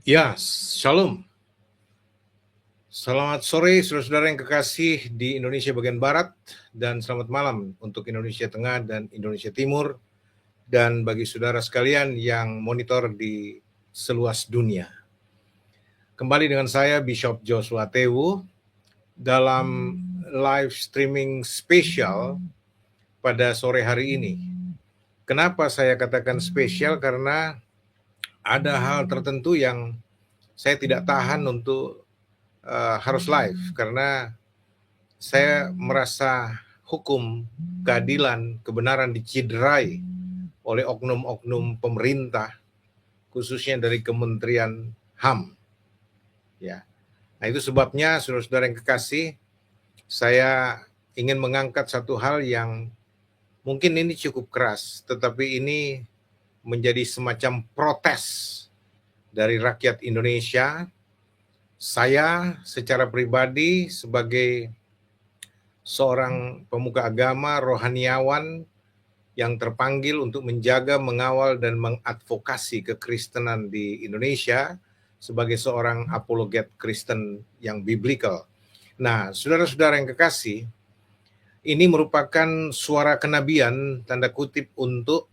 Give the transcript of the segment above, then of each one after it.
Ya, Shalom. Selamat sore saudara-saudara yang kekasih di Indonesia bagian Barat, dan selamat malam untuk Indonesia Tengah dan Indonesia Timur, dan bagi saudara sekalian yang monitor di seluas dunia. Kembali dengan saya Bishop Joshua Tewu dalam live streaming spesial pada sore hari ini. Kenapa saya katakan spesial? Karena ada hal tertentu yang saya tidak tahan untuk harus live, karena saya merasa hukum, keadilan, kebenaran diciderai oleh oknum-oknum pemerintah, khususnya dari Kementerian HAM. Ya, nah itu sebabnya saudara-saudara yang kekasih, saya ingin mengangkat satu hal yang mungkin ini cukup keras, tetapi ini menjadi semacam protes dari rakyat Indonesia. Saya secara pribadi sebagai seorang pemuka agama, rohaniawan yang terpanggil untuk menjaga, mengawal, dan mengadvokasi kekristenan di Indonesia sebagai seorang apologet Kristen yang biblical. Nah, saudara-saudara yang kekasih, ini merupakan suara kenabian, tanda kutip, untuk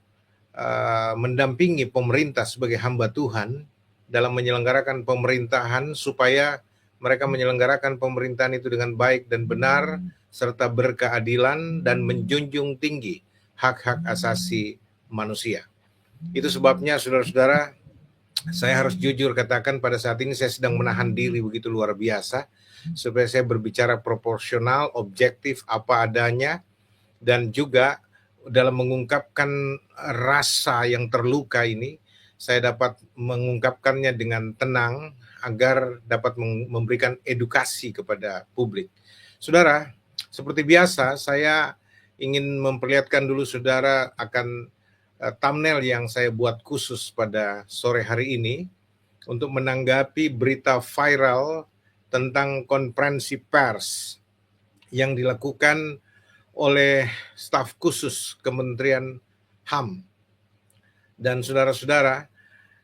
mendampingi pemerintah sebagai hamba Tuhan dalam menyelenggarakan pemerintahan, supaya mereka menyelenggarakan pemerintahan itu dengan baik dan benar, serta berkeadilan dan menjunjung tinggi hak-hak asasi manusia. Itu sebabnya saudara-saudara, saya harus jujur katakan pada saat ini saya sedang menahan diri begitu luar biasa, supaya saya berbicara proporsional, objektif, apa adanya, dan juga dalam mengungkapkan rasa yang terluka ini, saya dapat mengungkapkannya dengan tenang agar dapat memberikan edukasi kepada publik. Saudara, seperti biasa saya ingin memperlihatkan dulu saudara akan thumbnail yang saya buat khusus pada sore hari ini untuk menanggapi berita viral tentang konferensi pers yang dilakukan oleh staf khusus Kementerian HAM. Dan saudara-saudara,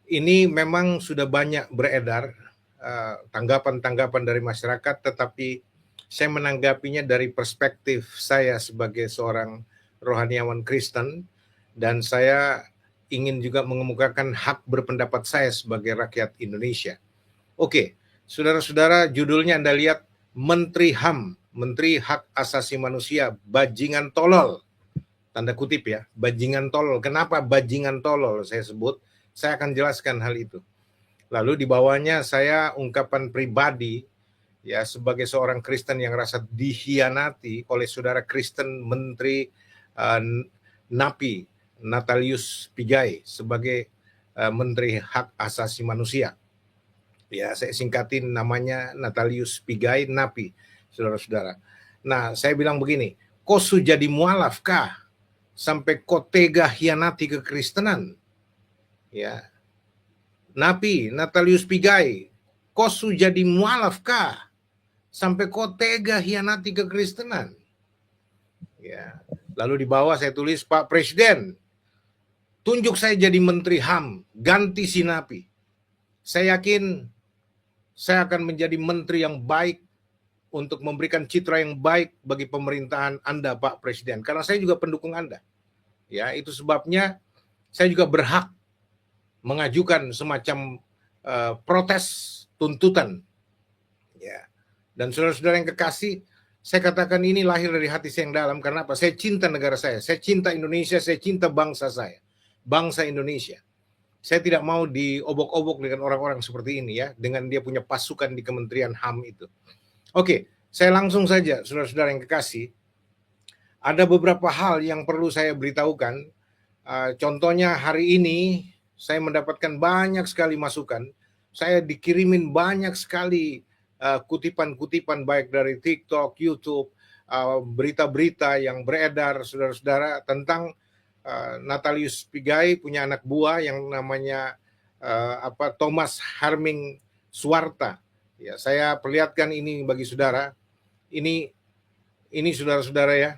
ini memang sudah banyak beredar tanggapan-tanggapan dari masyarakat, tetapi saya menanggapinya dari perspektif saya sebagai seorang rohaniawan Kristen, dan saya ingin juga mengemukakan hak berpendapat saya sebagai rakyat Indonesia. Oke, saudara-saudara, judulnya Anda lihat, Menteri HAM, Menteri Hak Asasi Manusia, bajingan tolol. Tanda kutip ya, bajingan tolol. Kenapa bajingan tolol saya sebut? Saya akan jelaskan hal itu. Lalu di bawahnya saya ungkapan pribadi ya, sebagai seorang Kristen yang rasa dikhianati oleh saudara Kristen Menteri NAPI, Natalius Pigai, sebagai Menteri Hak Asasi Manusia. Ya, saya singkatin namanya Natalius Pigai NAPI, saudara-saudara. Nah, saya bilang begini, kok jadi mualaf kah sampai kau tega hianati kekristenan? Ya, NAPI, Natalius Pigai, kau jadi mualaf kah sampai kau tega hianati kekristenan? Ya, lalu di bawah saya tulis, Pak Presiden, tunjuk saya jadi Menteri HAM, ganti si NAPI. Saya yakin saya akan menjadi menteri yang baik untuk memberikan citra yang baik bagi pemerintahan Anda, Pak Presiden, karena saya juga pendukung Anda. Ya, itu sebabnya saya juga berhak mengajukan semacam protes tuntutan. Ya. Dan saudara-saudara yang kekasih, saya katakan ini lahir dari hati saya yang dalam. Karena apa? Saya cinta negara saya cinta Indonesia, saya cinta bangsa saya, bangsa Indonesia. Saya tidak mau diobok-obok dengan orang-orang seperti ini ya, dengan dia punya pasukan di Kementerian HAM itu. Oke, saya langsung saja, saudara-saudara yang kekasih. Ada beberapa hal yang perlu saya beritahukan. Contohnya hari ini saya mendapatkan banyak sekali masukan. Saya dikirimin banyak sekali kutipan-kutipan baik dari TikTok, YouTube, berita-berita yang beredar, saudara-saudara, tentang Natalius Pigai punya anak buah yang namanya Thomas Harming Suwarta. Ya, saya perlihatkan ini bagi saudara. Ini saudara-saudara ya,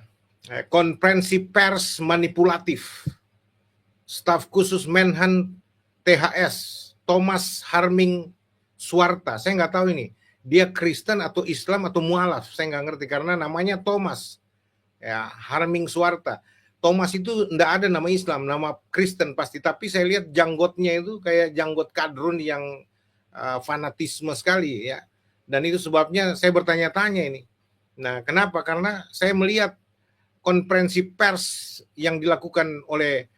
konferensi pers manipulatif staf khusus Menhan THS Thomas Harming Suwarta. Saya nggak tahu ini dia Kristen atau Islam atau mualaf, saya nggak ngerti karena namanya Thomas. Ya, Harming Suwarta. Thomas itu enggak ada nama Islam, nama Kristen pasti. Tapi saya lihat janggotnya itu kayak janggot kadrun yang fanatisme sekali ya. Dan itu sebabnya saya bertanya-tanya ini. Nah, kenapa? Karena saya melihat konferensi pers yang dilakukan oleh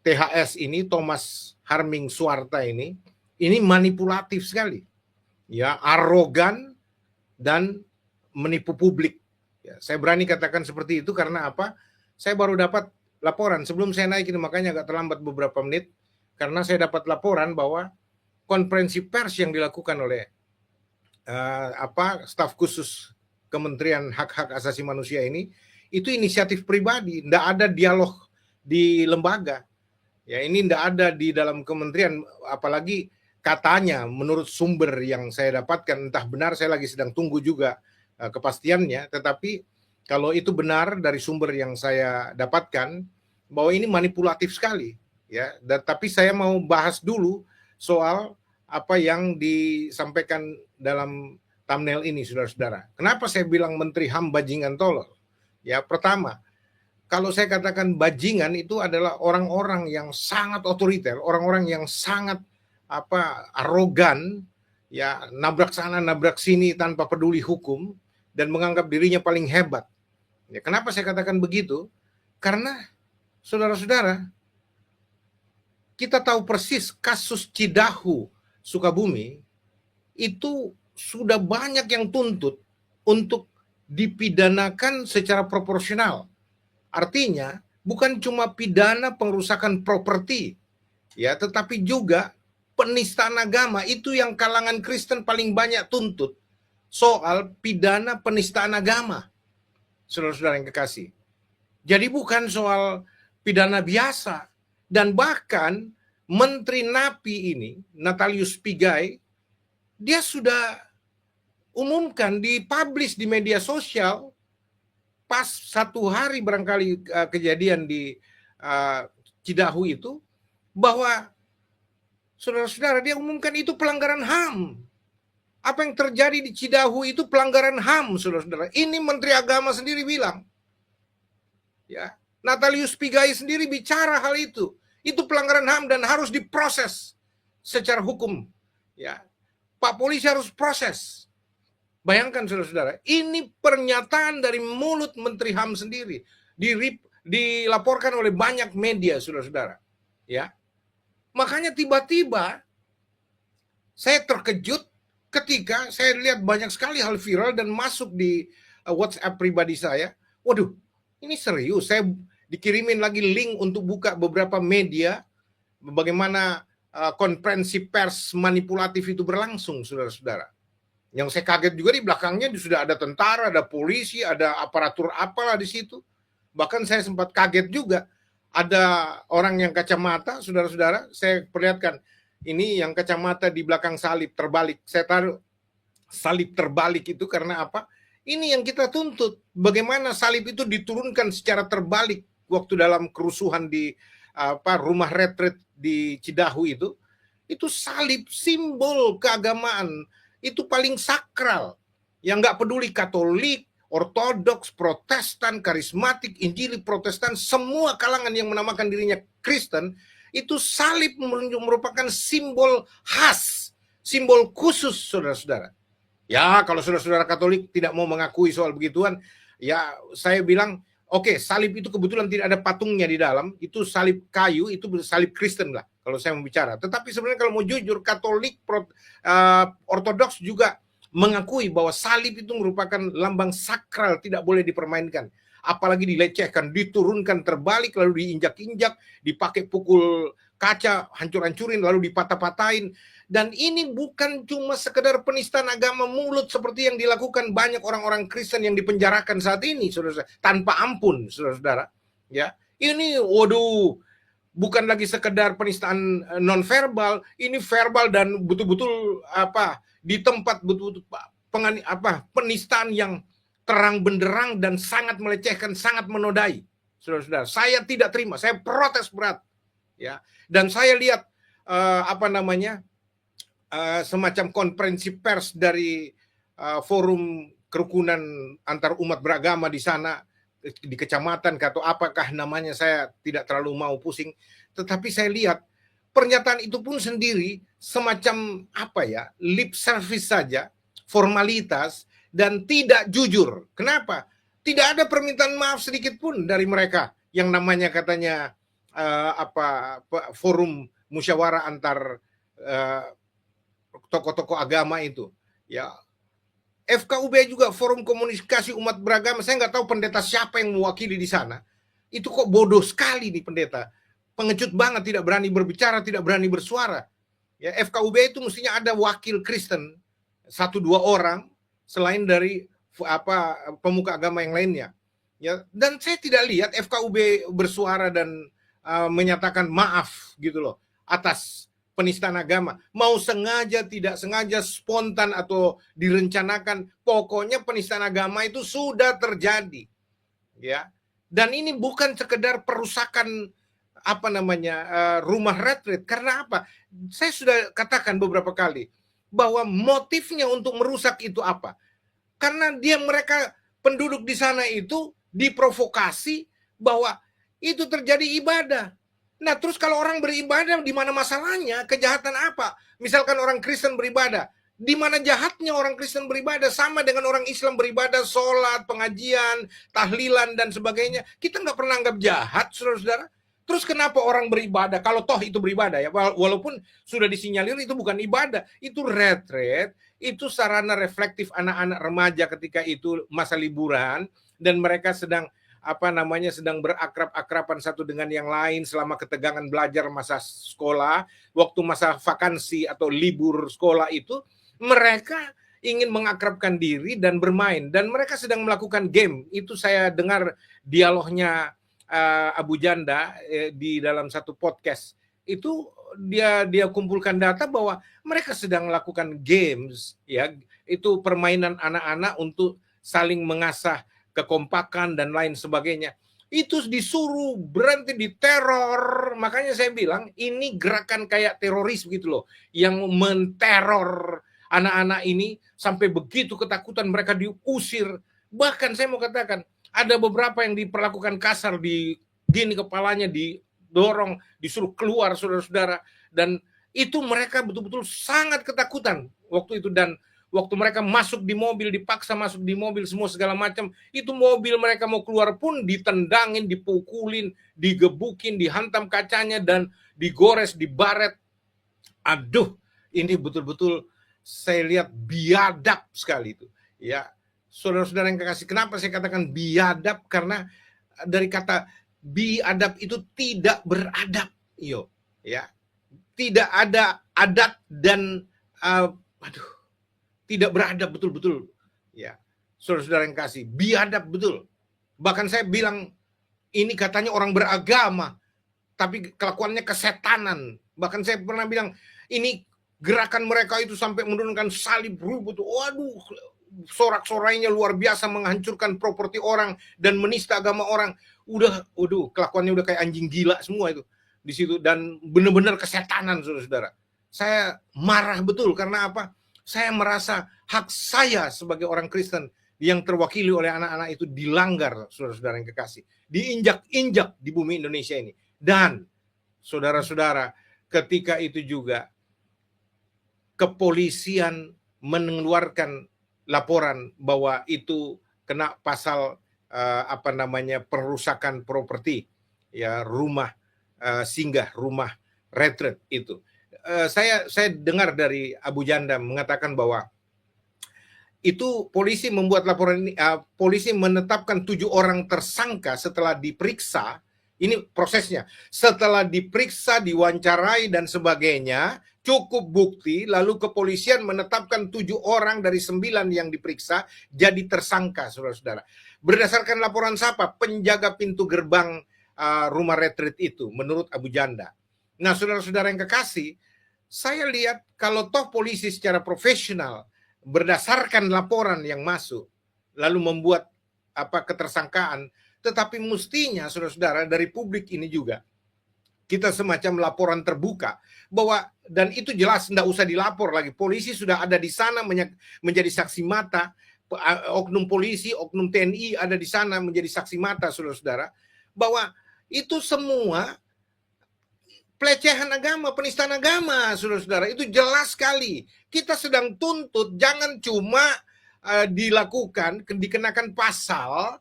THS ini, Thomas Harming Suwarta ini manipulatif sekali. Ya, arogan dan menipu publik. Ya, saya berani katakan seperti itu karena apa? Saya baru dapat laporan sebelum saya naik ini, makanya agak terlambat beberapa menit karena saya dapat laporan bahwa konferensi pers yang dilakukan oleh staf khusus Kementerian Hak-Hak Asasi Manusia ini itu inisiatif pribadi, tidak ada dialog di lembaga. Ya, ini tidak ada di dalam kementerian, apalagi katanya menurut sumber yang saya dapatkan, entah benar, saya lagi sedang tunggu juga kepastiannya, tetapi kalau itu benar dari sumber yang saya dapatkan, bahwa ini manipulatif sekali, ya. Tapi saya mau bahas dulu soal apa yang disampaikan dalam thumbnail ini, saudara-saudara. Kenapa saya bilang Menteri HAM bajingan tolol? Ya, pertama, kalau saya katakan bajingan itu adalah orang-orang yang sangat otoriter, orang-orang yang sangat arogan, ya, nabrak sana nabrak sini tanpa peduli hukum dan menganggap dirinya paling hebat. Ya, kenapa saya katakan begitu? Karena saudara-saudara, kita tahu persis kasus Cidahu Sukabumi itu sudah banyak yang tuntut untuk dipidanakan secara proporsional. Artinya bukan cuma pidana pengrusakan properti, ya, tetapi juga penistaan agama. Itu yang kalangan Kristen paling banyak tuntut, soal pidana penistaan agama. Saudara-saudara yang kekasih. Jadi bukan soal pidana biasa. Dan bahkan Menteri NAPI ini, Natalius Pigai, dia sudah umumkan, dipublish di media sosial, pas satu hari barangkali kejadian di Cidahu itu, bahwa saudara-saudara, dia umumkan itu pelanggaran HAM. Apa yang terjadi di Cidahu itu pelanggaran HAM, saudara-saudara. Ini Menteri Agama sendiri bilang. Ya, Natalius Pigai sendiri bicara hal itu. Itu pelanggaran HAM dan harus diproses secara hukum. Ya, Pak Polisi harus proses. Bayangkan saudara-saudara, ini pernyataan dari mulut Menteri HAM sendiri, dilaporkan oleh banyak media, saudara-saudara. Ya, makanya tiba-tiba saya terkejut ketika saya lihat banyak sekali hal viral dan masuk di WhatsApp pribadi saya. Waduh, ini serius. Saya dikirimin lagi link untuk buka beberapa media bagaimana konferensi pers manipulatif itu berlangsung, saudara-saudara. Yang saya kaget juga, di belakangnya sudah ada tentara, ada polisi, ada aparatur apalah di situ. Bahkan saya sempat kaget juga, ada orang yang kacamata, saudara-saudara, saya perlihatkan. Ini yang kacamata di belakang salib terbalik. Saya taruh salib terbalik itu karena apa? Ini yang kita tuntut. Bagaimana salib itu diturunkan secara terbalik waktu dalam kerusuhan di rumah retret di Cidahu itu. Itu salib, simbol keagamaan. Itu paling sakral. Yang nggak peduli Katolik, Ortodoks, Protestan, Karismatik, Injili, Protestan, semua kalangan yang menamakan dirinya Kristen, itu salib merupakan simbol khas, simbol khusus, saudara-saudara. Ya, kalau saudara-saudara Katolik tidak mau mengakui soal begituan, ya saya bilang, oke, salib itu kebetulan tidak ada patungnya di dalam, itu salib kayu, itu salib Kristen lah, kalau saya mau bicara. Tetapi sebenarnya kalau mau jujur, Katolik, Ortodoks juga mengakui bahwa salib itu merupakan lambang sakral, tidak boleh dipermainkan. Apalagi dilecehkan, diturunkan terbalik, lalu diinjak-injak, dipakai pukul kaca, hancur-hancurin, lalu dipatah-patahin. Dan ini bukan cuma sekedar penistaan agama mulut seperti yang dilakukan banyak orang-orang Kristen yang dipenjarakan saat ini, saudara-saudara, tanpa ampun, saudara-saudara. Ya, ini, waduh, bukan lagi sekedar penistaan non-verbal, ini verbal dan betul-betul di tempat betul-betul penistaan yang terang benderang dan sangat melecehkan, sangat menodai, saudara-saudara. Saya tidak terima, saya protes berat, ya. Dan saya lihat semacam konferensi pers dari forum kerukunan antar umat beragama di sana, di kecamatan atau apakah namanya, saya tidak terlalu mau pusing, tetapi saya lihat pernyataan itu pun sendiri semacam lip service saja, formalitas, dan tidak jujur. Kenapa? Tidak ada permintaan maaf sedikit pun dari mereka yang namanya katanya forum musyawarah antar tokoh-tokoh agama itu. Ya, FKUB juga forum komunikasi umat beragama. Saya nggak tahu pendeta siapa yang mewakili di sana. Itu kok bodoh sekali nih pendeta. Pengecut banget, tidak berani berbicara, tidak berani bersuara. Ya, FKUB itu mestinya ada wakil Kristen 1-2 orang selain dari pemuka agama yang lainnya. Ya, dan saya tidak lihat FKUB bersuara dan menyatakan maaf gitu loh atas penistaan agama. Mau sengaja, tidak sengaja, spontan atau direncanakan, pokoknya penistaan agama itu sudah terjadi. Ya. Dan ini bukan sekedar perusakan rumah retreat. Karena apa? Saya sudah katakan beberapa kali bahwa motifnya untuk merusak itu apa? Karena mereka penduduk di sana itu diprovokasi bahwa itu terjadi ibadah. Nah, terus kalau orang beribadah, di mana masalahnya? Kejahatan apa? Misalkan orang Kristen beribadah, di mana jahatnya orang Kristen beribadah? Sama dengan orang Islam beribadah, sholat, pengajian, tahlilan, dan sebagainya. Kita nggak pernah anggap jahat, saudara-saudara. Terus kenapa orang beribadah? Kalau toh itu beribadah ya, walaupun sudah disinyalir itu bukan ibadah, itu retreat, itu sarana reflektif anak-anak remaja ketika itu masa liburan dan mereka sedang sedang berakrab-akraban satu dengan yang lain selama ketegangan belajar masa sekolah, waktu masa vakansi atau libur sekolah itu mereka ingin mengakrabkan diri dan bermain dan mereka sedang melakukan game. Itu saya dengar dialognya Abu Janda di dalam satu podcast. Itu dia kumpulkan data bahwa mereka sedang melakukan games, ya, itu permainan anak-anak untuk saling mengasah kekompakan dan lain sebagainya. Itu disuruh berhenti, diteror. Makanya saya bilang ini gerakan kayak teroris gitu loh, yang menteror anak-anak ini sampai begitu ketakutan mereka diusir. Bahkan saya mau katakan ada beberapa yang diperlakukan kasar, gini kepalanya didorong, disuruh keluar, saudara-saudara. Dan itu mereka betul-betul sangat ketakutan waktu itu. Dan waktu mereka masuk di mobil, dipaksa masuk di mobil, semua segala macam, itu mobil mereka mau keluar pun ditendangin, dipukulin, digebukin, dihantam kacanya, dan digores, dibaret. Aduh, ini betul-betul saya lihat biadab sekali itu. Ya, saudara-saudara yang kekasih, kenapa saya katakan biadab? Karena dari kata biadab itu tidak beradab, ya, tidak ada adat dan tidak beradab betul-betul, ya, saudara-saudara yang kasih, biadab betul. Bahkan saya bilang ini katanya orang beragama, tapi kelakuannya kesetanan. Bahkan saya pernah bilang ini gerakan mereka itu sampai menurunkan salib rubut. Waduh, sorak-sorainya luar biasa, menghancurkan properti orang dan menista agama orang. Kelakuannya udah kayak anjing gila semua itu di situ, dan benar-benar kesetanan, saudara-saudara. Saya marah betul karena apa? Saya merasa hak saya sebagai orang Kristen yang terwakili oleh anak-anak itu dilanggar, saudara-saudara yang kekasih, diinjak-injak di bumi Indonesia ini. Dan saudara-saudara, ketika itu juga kepolisian mengeluarkan laporan bahwa itu kena pasal perusakan properti, ya, rumah singgah, rumah retreat itu. Saya dengar dari Abu Janda mengatakan bahwa itu polisi membuat laporan ini, polisi menetapkan 7 orang tersangka setelah diperiksa. Ini prosesnya, setelah diperiksa, diwawancarai dan sebagainya, cukup bukti, lalu kepolisian menetapkan 7 orang dari 9 yang diperiksa jadi tersangka, saudara-saudara. Berdasarkan laporan siapa? Penjaga pintu gerbang rumah retreat itu, menurut Abu Janda. Nah, saudara-saudara yang kekasih, saya lihat kalau toh polisi secara profesional berdasarkan laporan yang masuk, lalu membuat ketersangkaan, tetapi mestinya saudara-saudara dari publik ini juga kita semacam laporan terbuka bahwa, dan itu jelas tidak usah dilapor lagi, polisi sudah ada di sana menjadi saksi mata, oknum polisi, oknum TNI ada di sana menjadi saksi mata, saudara-saudara, bahwa itu semua pelecehan agama, penistaan agama, saudara-saudara, itu jelas sekali. Kita sedang tuntut, jangan cuma dilakukan, dikenakan pasal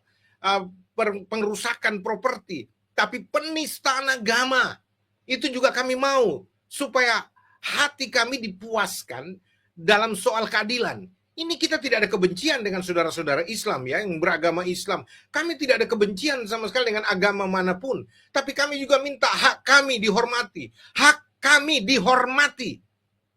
pengerusakan properti, tapi penistaan agama. Itu juga kami mau, supaya hati kami dipuaskan dalam soal keadilan. Ini kita tidak ada kebencian dengan saudara-saudara Islam ya, yang beragama Islam. Kami tidak ada kebencian sama sekali dengan agama manapun. Tapi kami juga minta hak kami dihormati. Hak kami dihormati.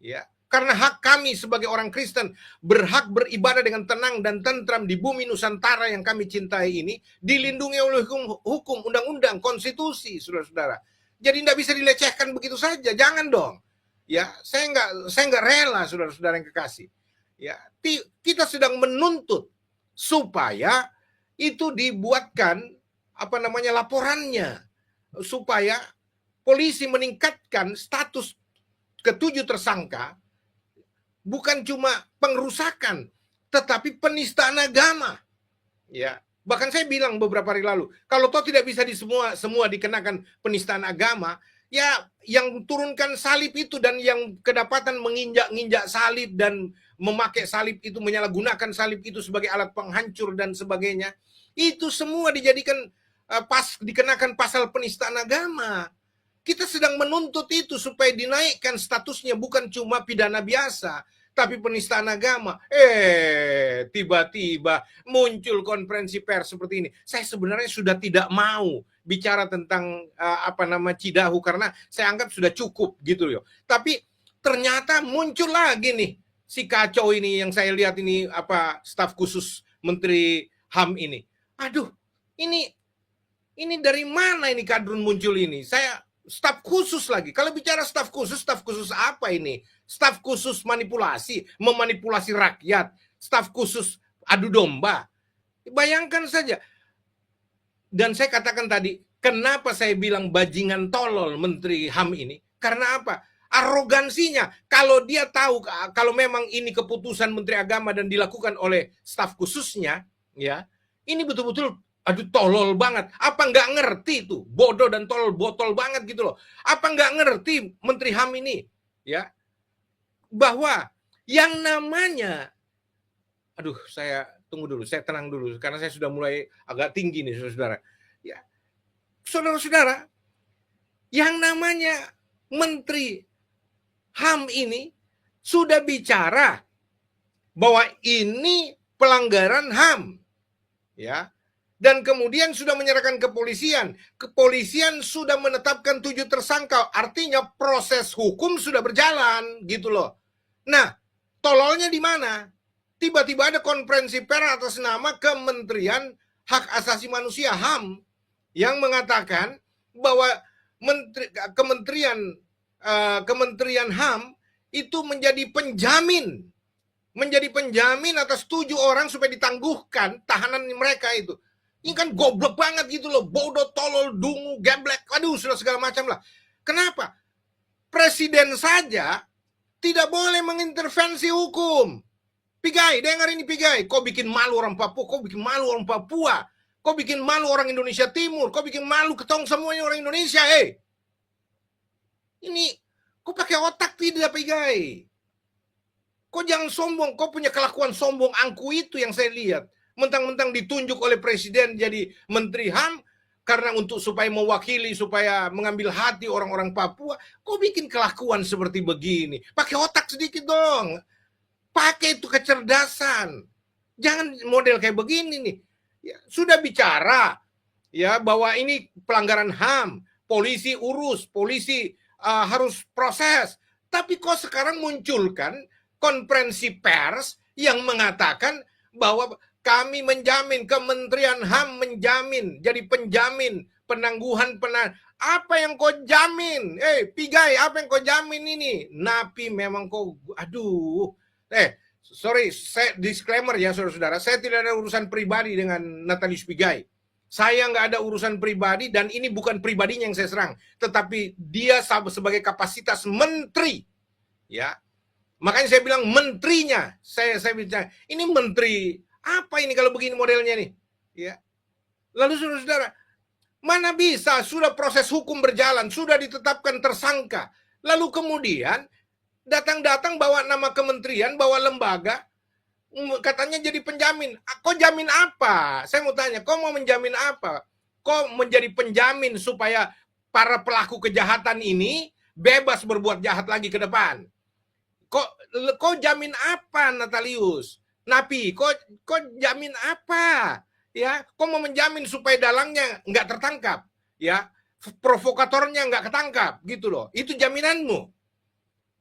Ya, karena hak kami sebagai orang Kristen berhak beribadah dengan tenang dan tentram di bumi Nusantara yang kami cintai ini, dilindungi oleh hukum, undang-undang, konstitusi, saudara-saudara. Jadi tidak bisa dilecehkan begitu saja, jangan dong. Ya, saya nggak rela, saudara-saudara yang kekasih. Ya, kita sedang menuntut supaya itu dibuatkan laporannya, supaya polisi meningkatkan status ketujuh tersangka, bukan cuma pengerusakan, tetapi penistaan agama. Ya, bahkan saya bilang beberapa hari lalu, kalau toh tidak bisa semua dikenakan penistaan agama, ya yang turunkan salib itu dan yang kedapatan menginjak-injak salib dan memakai salib itu, menyalahgunakan salib itu sebagai alat penghancur dan sebagainya, itu semua dijadikan dikenakan pasal penistaan agama. Kita sedang menuntut itu supaya dinaikkan statusnya, bukan cuma pidana biasa, tapi penistaan agama. Tiba-tiba muncul konferensi pers seperti ini. Saya sebenarnya sudah tidak mau bicara tentang Cidahu, karena saya anggap sudah cukup gitu loh. Tapi ternyata muncul lagi nih si kacau ini yang saya lihat ini, staf khusus Menteri HAM ini. Aduh, ini dari mana ini kadrun muncul ini? Saya staf khusus lagi. Kalau bicara staf khusus apa ini? Staf khusus memanipulasi rakyat, staf khusus adu domba. Bayangkan saja. Dan saya katakan tadi, kenapa saya bilang bajingan tolol Menteri HAM ini? Karena apa? Arogansinya. Kalau dia tahu, kalau memang ini keputusan Menteri Agama dan dilakukan oleh staf khususnya, ya, ini betul-betul tolol banget. Apa nggak ngerti tuh? Bodoh dan tolol, botol banget gitu loh. Apa nggak ngerti Menteri HAM ini? Ya, bahwa yang namanya, saya tunggu dulu, saya tenang dulu, karena saya sudah mulai agak tinggi nih, saudara-saudara. Ya, saudara-saudara, yang namanya Menteri HAM ini sudah bicara bahwa ini pelanggaran HAM, ya. Dan kemudian sudah menyerahkan kepolisian. Kepolisian sudah menetapkan 7 tersangka. Artinya proses hukum sudah berjalan, gitu loh. Nah, tololnya di mana? Tiba-tiba ada konferensi pers atas nama Kementerian Hak Asasi Manusia HAM yang mengatakan bahwa Kementerian HAM itu menjadi penjamin atas 7 orang supaya ditangguhkan tahanan mereka itu. Ini kan goblok banget gitu loh, bodoh, tolol, dungu, geblek, sudah segala macam lah. Kenapa? Presiden saja tidak boleh mengintervensi hukum. Pigai, dengar ini Pigai, kau bikin malu orang Papua, kau bikin malu orang Papua, kau bikin malu orang Indonesia Timur, kau bikin malu ketong semuanya orang Indonesia, Ini, kau pakai otak tidak, Pigai? Kau jangan sombong, kau punya kelakuan sombong angku itu yang saya lihat. Mentang-mentang ditunjuk oleh presiden jadi Menteri HAM karena supaya mewakili, supaya mengambil hati orang-orang Papua, kok bikin kelakuan seperti begini? Pakai otak sedikit dong. Pakai itu kecerdasan. Jangan model kayak begini nih. Ya, sudah bicara ya bahwa ini pelanggaran HAM, polisi urus, polisi harus proses. Tapi kok sekarang munculkan konferensi pers yang mengatakan bahwa kami menjamin, Kementerian HAM menjamin, jadi penjamin penangguhan apa yang kau jamin? Pigai, apa yang kau jamin ini? Napi memang kau, sorry, saya disclaimer ya saudara-saudara, saya tidak ada urusan pribadi dengan Natalius Pigai. Saya nggak ada urusan pribadi, dan ini bukan pribadinya yang saya serang, tetapi dia sebagai kapasitas menteri, ya. Makanya saya bilang menterinya. Saya bicara, ini menteri apa ini kalau begini modelnya nih, ya. Lalu saudara-saudara, mana bisa sudah proses hukum berjalan, sudah ditetapkan tersangka, lalu kemudian datang-datang bawa nama kementerian, bawa lembaga, katanya jadi penjamin. Kok jamin apa? Saya mau tanya, kok mau menjamin apa? Kok menjadi penjamin supaya para pelaku kejahatan ini bebas berbuat jahat lagi ke depan? Kok jamin apa, Natalius? Napi, kok jamin apa? Ya, kok mau menjamin supaya dalangnya nggak tertangkap? Ya, provokatornya nggak ketangkap, gitu loh. Itu jaminanmu.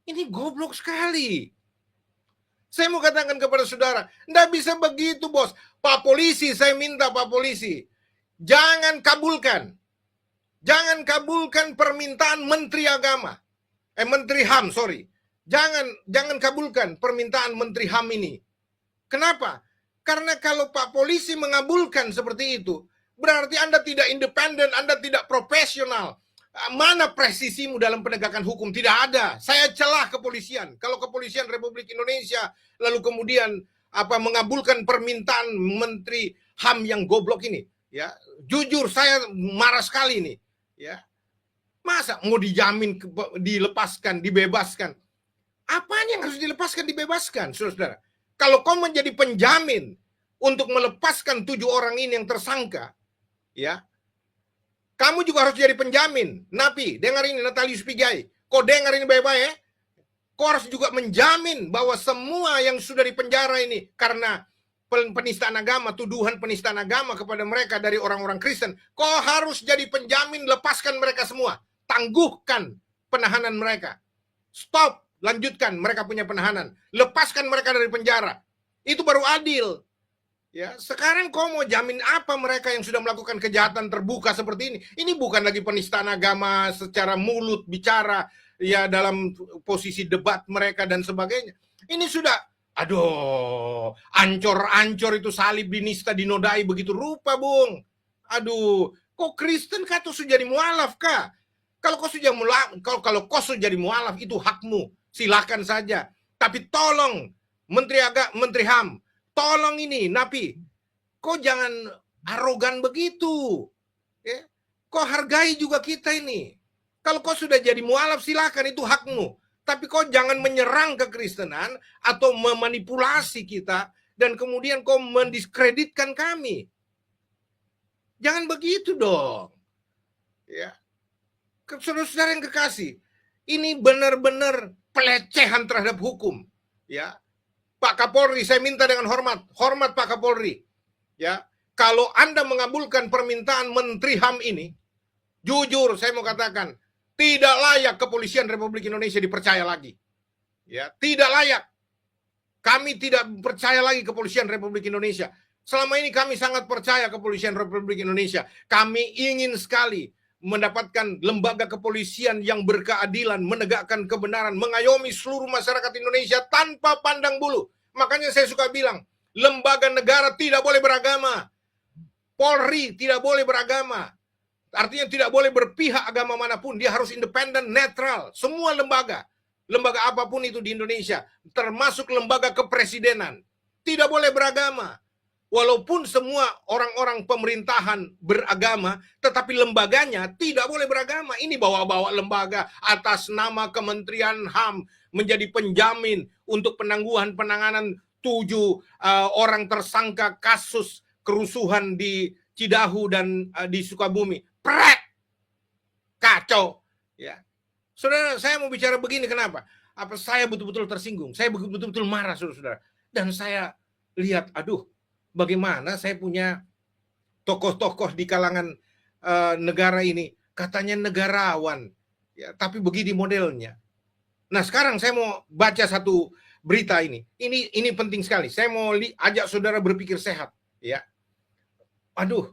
Ini goblok sekali. Saya mau katakan kepada saudara, nggak bisa begitu, bos. Pak Polisi, saya minta Pak Polisi, jangan kabulkan permintaan Menteri Agama, Menteri HAM, sorry. Jangan kabulkan permintaan Menteri HAM ini. Kenapa? Karena kalau Pak Polisi mengabulkan seperti itu, berarti Anda tidak independen, Anda tidak profesional. Mana presisimu dalam penegakan hukum? Tidak ada. Saya celah kepolisian. Kalau kepolisian Republik Indonesia lalu kemudian mengabulkan permintaan Menteri HAM yang goblok ini, ya, jujur saya marah sekali ini, ya. Masa mau dijamin, dilepaskan, dibebaskan? Apanya yang harus dilepaskan, dibebaskan, saudara-saudara? Kalau kau menjadi penjamin untuk melepaskan 7 orang ini yang tersangka, ya, kamu juga harus jadi penjamin. Napi, dengar ini, Natalius Pigai. Kau dengar ini baik-baik, ya. Kau harus juga menjamin bahwa semua yang sudah dipenjara ini karena penistaan agama, tuduhan penistaan agama kepada mereka dari orang-orang Kristen, kau harus jadi penjamin, lepaskan mereka semua. Tangguhkan penahanan mereka. Stop, lanjutkan mereka punya penahanan. Lepaskan mereka dari penjara. Itu baru adil. Ya, sekarang kau mau jamin apa mereka yang sudah melakukan kejahatan terbuka seperti ini? Ini bukan lagi penistaan agama secara mulut bicara, ya, dalam posisi debat mereka dan sebagainya. Ini sudah, aduh, ancor-ancor itu salib dinista dinodai begitu rupa, Bung. Aduh, kok Kristen kah tuh sudah jadi mualaf kah? Kalau kau sudah kalau kau sudah jadi mualaf itu hakmu, silakan saja. Tapi tolong Menteri HAM, tolong ini, Napi, kok jangan arogan begitu. Ya? Kok hargai juga kita ini. Kalau kau sudah jadi mualaf, silakan, itu hakmu. Tapi kau jangan menyerang kekristenan atau memanipulasi kita dan kemudian kau mendiskreditkan kami. Jangan begitu dong. Ya. Saudara-saudara yang kekasih, ini benar-benar pelecehan terhadap hukum. Ya. Pak Kapolri, saya minta dengan hormat Pak Kapolri, ya, kalau Anda mengabulkan permintaan Menteri HAM ini, jujur saya mau katakan, tidak layak kepolisian Republik Indonesia dipercaya lagi, ya, tidak layak. Kami tidak percaya lagi kepolisian Republik Indonesia. Selama ini kami sangat percaya kepolisian Republik Indonesia. Kami ingin sekali mendapatkan lembaga kepolisian yang berkeadilan, menegakkan kebenaran, mengayomi seluruh masyarakat Indonesia tanpa pandang bulu. Makanya saya suka bilang, lembaga negara tidak boleh beragama. Polri tidak boleh beragama. Artinya tidak boleh berpihak agama manapun. Dia harus independen, netral. Semua lembaga apapun itu di Indonesia, termasuk lembaga kepresidenan, tidak boleh beragama. Walaupun semua orang-orang pemerintahan beragama, tetapi lembaganya tidak boleh beragama. Ini bawa-bawa lembaga atas nama Kementerian HAM menjadi penjamin untuk penanganan 7 orang tersangka kasus kerusuhan di Cidahu dan di Sukabumi. Prek! Kacau. Ya. Saudara, saya mau bicara begini, kenapa? Saya betul-betul tersinggung. Saya betul-betul marah, saudara-saudara. Dan saya lihat, aduh, bagaimana saya punya tokoh-tokoh di kalangan negara ini, katanya negarawan, ya, tapi begini modelnya. Nah, sekarang saya mau baca satu berita ini. Ini penting sekali. Saya mau ajak saudara berpikir sehat, ya. Aduh.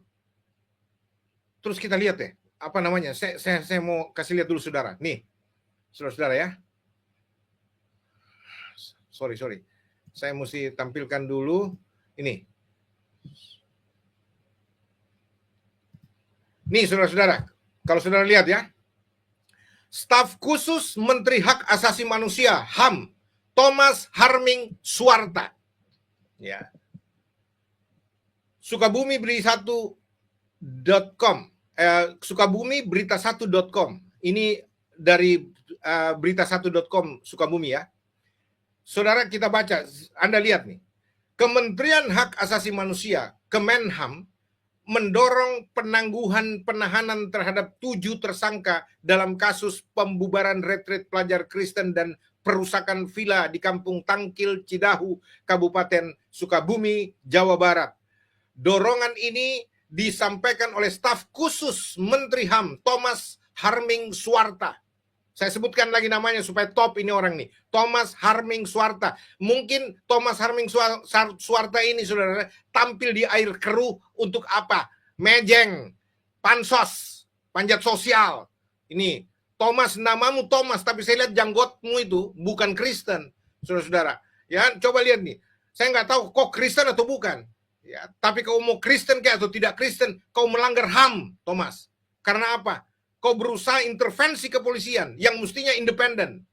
Terus kita lihat ya, apa namanya? Saya mau kasih lihat dulu saudara. Nih, saudara-saudara ya. Sorry. Saya mesti tampilkan dulu ini. Nih saudara-saudara, kalau saudara lihat ya, staf khusus Menteri Hak Asasi Manusia HAM Thomas Harming Suarta, ya. Sukabumi berita1.com, Sukabumi berita1.com. Ini dari berita1.com Sukabumi ya. Saudara kita baca, Anda lihat nih. Kementerian Hak Asasi Manusia, Kemenham, mendorong penangguhan penahanan terhadap 7 tersangka dalam kasus pembubaran retret pelajar Kristen dan perusakan villa di Kampung Tangkil, Cidahu, Kabupaten Sukabumi, Jawa Barat. Dorongan ini disampaikan oleh staf khusus Menteri HAM Thomas Harming Suarta. Saya sebutkan lagi namanya supaya top ini orang nih. Thomas Harming Suarta. Mungkin Thomas Harming Suarta ini saudara tampil di air keruh untuk apa? Mejeng, pansos, panjat sosial. Ini Thomas, namamu Thomas, tapi saya lihat janggotmu itu bukan Kristen, saudara-saudara. Ya, coba lihat nih. Saya nggak tahu kok Kristen atau bukan. Ya, tapi kau mau Kristen kayak atau tidak Kristen, kau melanggar HAM, Thomas. Karena apa? Kau berusaha intervensi kepolisian yang mestinya independen.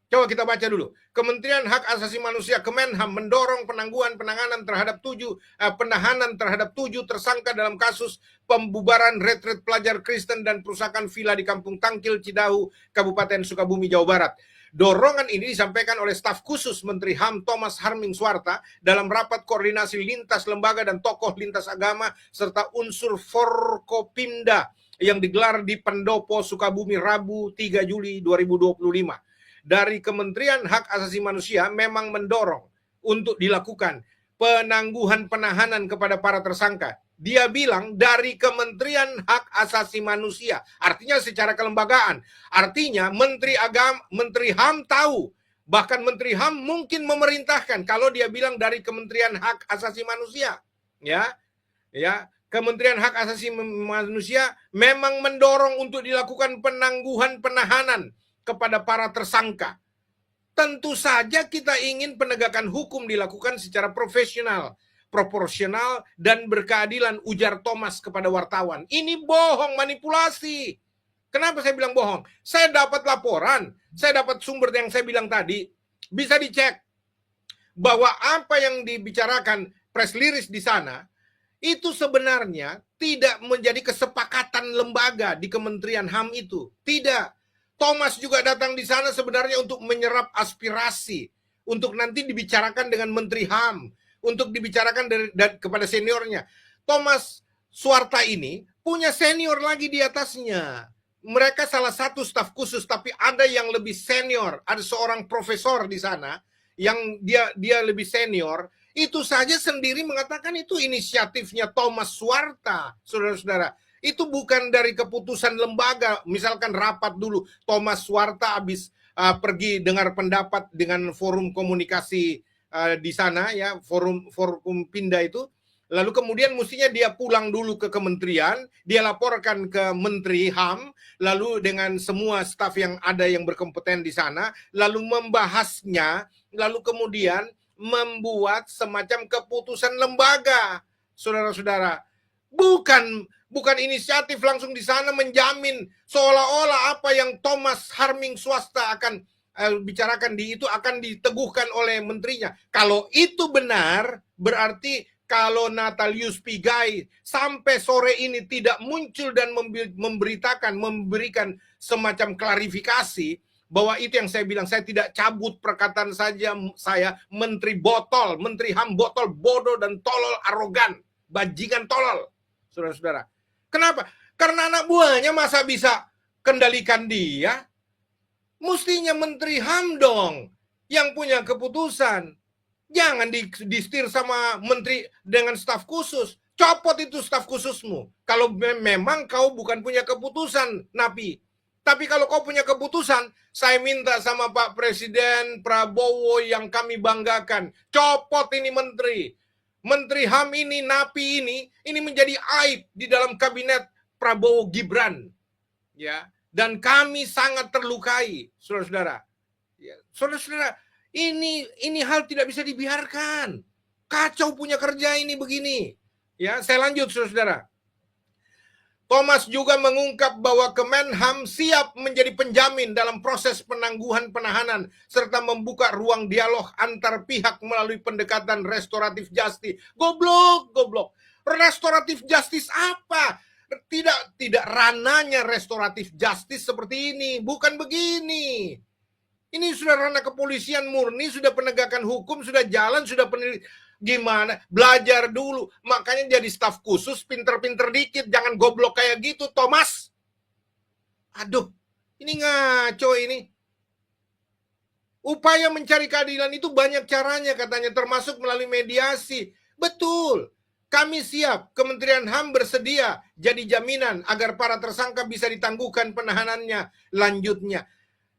Coba kita baca dulu. Kementerian Hak Asasi Manusia Kemenham mendorong penanganan terhadap 7 tersangka dalam kasus pembubaran retret pelajar Kristen dan perusakan villa di Kampung Tangkil, Cidahu, Kabupaten Sukabumi, Jawa Barat. Dorongan ini disampaikan oleh staf khusus Menteri HAM Thomas Harming Suarta dalam rapat koordinasi lintas lembaga dan tokoh lintas agama serta unsur Forkopimda yang digelar di Pendopo, Sukabumi, Rabu 3 Juli 2025. Dari Kementerian Hak Asasi Manusia memang mendorong untuk dilakukan penangguhan penahanan kepada para tersangka. Dia bilang dari Kementerian Hak Asasi Manusia, artinya secara kelembagaan. Artinya Menteri HAM tahu, bahkan Menteri HAM mungkin memerintahkan kalau dia bilang dari Kementerian Hak Asasi Manusia. Ya. Kementerian Hak Asasi Manusia memang mendorong untuk dilakukan penangguhan penahanan kepada para tersangka. Tentu saja kita ingin penegakan hukum dilakukan secara profesional, proporsional, dan berkeadilan, ujar Thomas kepada wartawan. Ini bohong, manipulasi. Kenapa saya bilang bohong? Saya dapat laporan, saya dapat sumber yang saya bilang tadi, bisa dicek bahwa apa yang dibicarakan press release di sana, itu sebenarnya tidak menjadi kesepakatan lembaga di Kementerian HAM itu. Tidak. Thomas juga datang di sana sebenarnya untuk menyerap aspirasi, untuk nanti dibicarakan dengan Menteri HAM, untuk dibicarakan kepada seniornya. Thomas Suarta ini punya senior lagi di atasnya. Mereka salah satu staf khusus, tapi ada yang lebih senior. Ada seorang profesor di sana yang dia lebih senior. Itu saja sendiri mengatakan itu inisiatifnya Thomas Suarta, saudara-saudara. Itu bukan dari keputusan lembaga. Misalkan rapat dulu, Thomas Suarta habis pergi dengar pendapat dengan forum komunikasi di sana, ya, forum Pinda itu. Lalu kemudian mestinya dia pulang dulu ke kementerian, dia laporkan ke Menteri HAM, lalu dengan semua staf yang ada yang berkompeten di sana, lalu membahasnya, lalu kemudian membuat semacam keputusan lembaga, saudara-saudara. Bukan inisiatif langsung di sana menjamin seolah-olah apa yang Thomas Harming Swasta akan bicarakan itu akan diteguhkan oleh menterinya. Kalau itu benar, berarti kalau Natalius Pigai sampai sore ini tidak muncul dan memberikan semacam klarifikasi, bahwa itu yang saya bilang, saya tidak cabut perkataan saja saya, Menteri botol, Menteri HAM botol, bodoh dan tolol, arogan, bajingan tolol, saudara-saudara. Kenapa? Karena anak buahnya masa bisa kendalikan dia? Mestinya Menteri HAM dong yang punya keputusan. Jangan disetir sama menteri dengan staf khusus. Copot itu staf khususmu. Kalau memang kau bukan punya keputusan, Napi. Tapi kalau kau punya keputusan, saya minta sama Pak Presiden Prabowo yang kami banggakan, copot ini menteri. Menteri HAM ini, Napi ini menjadi aib di dalam kabinet Prabowo Gibran. Ya, dan kami sangat terlukai, saudara-saudara. Ya, saudara-saudara, ini hal tidak bisa dibiarkan. Kacau punya kerja ini begini. Ya, saya lanjut, saudara-saudara. Thomas juga mengungkap bahwa Kemenham siap menjadi penjamin dalam proses penangguhan penahanan serta membuka ruang dialog antar pihak melalui pendekatan restoratif justice. Goblok. Restoratif justice apa? Tidak ranahnya restoratif justice seperti ini. Bukan begini. Ini sudah ranah kepolisian murni, sudah penegakan hukum, sudah jalan, sudah gimana? Belajar dulu. Makanya jadi staf khusus, pinter-pinter dikit. Jangan goblok kayak gitu, Thomas. Aduh, ini ngaco ini. Upaya mencari keadilan itu banyak caranya katanya, termasuk melalui mediasi. Betul. Kami siap, Kementerian HAM bersedia jadi jaminan agar para tersangka bisa ditangguhkan penahanannya lanjutnya.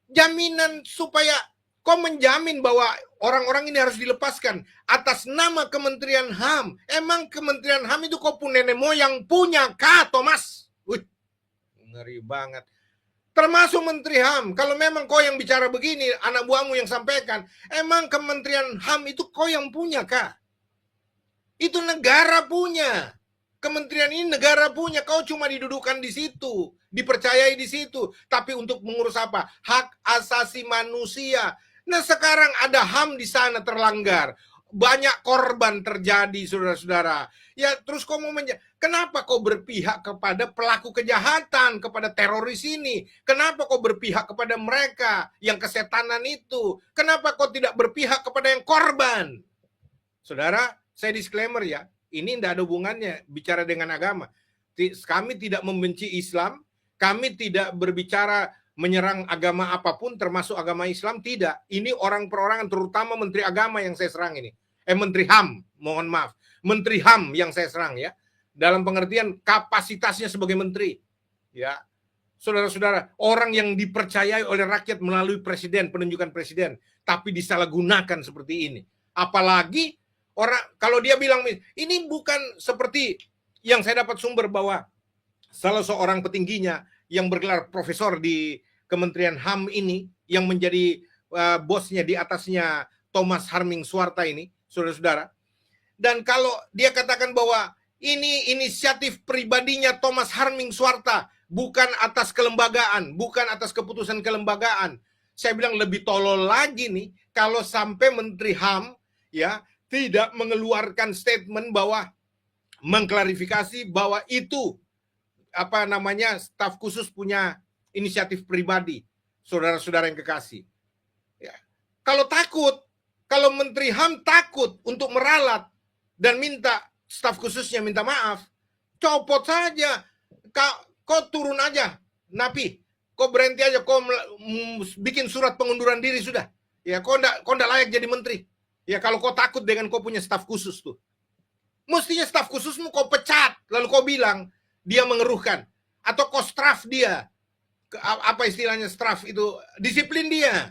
Jaminan supaya kau menjamin bahwa orang-orang ini harus dilepaskan atas nama Kementerian HAM. Emang Kementerian HAM itu kau pun nenek moyang punya kah, Thomas? Ngeri banget. Termasuk Menteri HAM. Kalau memang kau yang bicara begini, anak buahmu yang sampaikan, emang Kementerian HAM itu kau yang punya kah? Itu negara punya. Kementerian ini negara punya, kau cuma didudukan di situ, dipercayai di situ. Tapi untuk mengurus apa? Hak asasi manusia. Nah sekarang ada HAM di sana terlanggar. Banyak korban terjadi, saudara-saudara. Ya terus kau mau kenapa kau berpihak kepada pelaku kejahatan, kepada teroris ini? Kenapa kau berpihak kepada mereka yang kesetanan itu? Kenapa kau tidak berpihak kepada yang korban? Saudara, saya disclaimer ya. Ini tidak ada hubungannya bicara dengan agama. Kami tidak membenci Islam. Kami tidak berbicara menyerang agama apapun termasuk agama Islam. Tidak. Ini orang perorangan terutama Menteri Agama yang saya serang ini. Menteri HAM. Mohon maaf. Menteri HAM yang saya serang ya. Dalam pengertian kapasitasnya sebagai menteri. Ya. Saudara-saudara, orang yang dipercayai oleh rakyat melalui presiden, penunjukan presiden. Tapi disalahgunakan seperti ini. Apalagi orang kalau dia bilang ini bukan seperti yang saya dapat sumber bahwa salah seorang petingginya yang bergelar profesor di Kementerian HAM ini yang menjadi bosnya di atasnya Thomas Harming Swarta ini, saudara-saudara. Dan kalau dia katakan bahwa ini inisiatif pribadinya Thomas Harming Swarta, bukan atas kelembagaan, bukan atas keputusan kelembagaan. Saya bilang lebih tolol lagi nih kalau sampai Menteri HAM ya tidak mengeluarkan statement bahwa mengklarifikasi bahwa itu staf khusus punya inisiatif pribadi, saudara-saudara yang kekasih. Ya. Kalau Menteri HAM takut untuk meralat dan minta staf khususnya minta maaf, copot saja, kau turun aja, Napi, kau berhenti aja, kau bikin surat pengunduran diri sudah. Ya, kau ndak layak jadi menteri. Ya kalau kau takut dengan kau punya staf khusus tuh. Mestinya staf khususmu kau pecat. Lalu kau bilang dia mengeruhkan. Atau kau straf dia. Apa istilahnya straf itu? Disiplin dia.